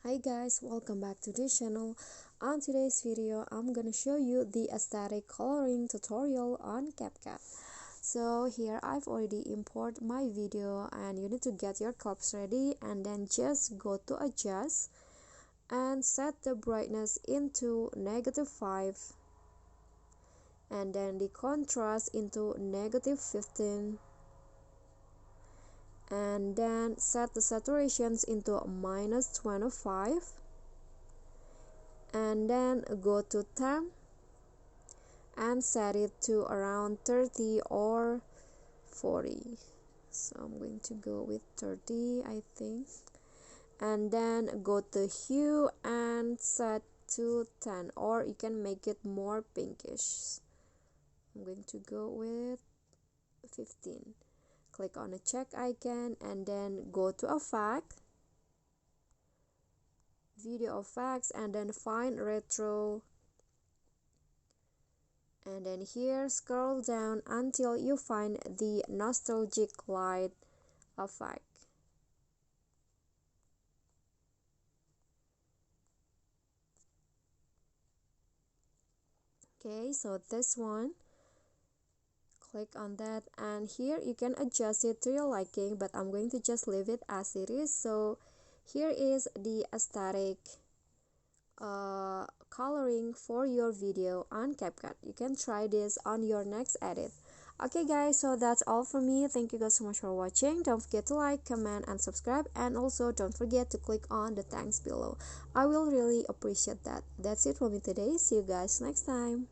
Hi guys, welcome back to this channel. On today's video, I'm gonna show you the aesthetic coloring tutorial on CapCut. So here I've already imported my video and you need to get your crops ready and then just go to adjust and set the brightness into -5 and then the contrast into -15 and then set the saturations into -25 and then go to temp and set it to around 30 or 40. So I'm going to go with 30, I think, and then go to hue and set to 10, or you can make it more pinkish. I'm going to go with 15. Click on the check icon and then go to effect, video effects, and then find retro, and then here scroll down until you find the nostalgic light effect. Okay, so this one, click on that, and here you can adjust it to your liking, but I'm going to just leave it as it is. So here is the aesthetic coloring for your video on CapCut. You can try this on your next edit. Okay guys, so that's all for me. Thank you guys so much for watching. Don't forget to like, comment, and subscribe, and also don't forget to click on the thanks below. I will really appreciate that. That's it for me today. See you guys next time.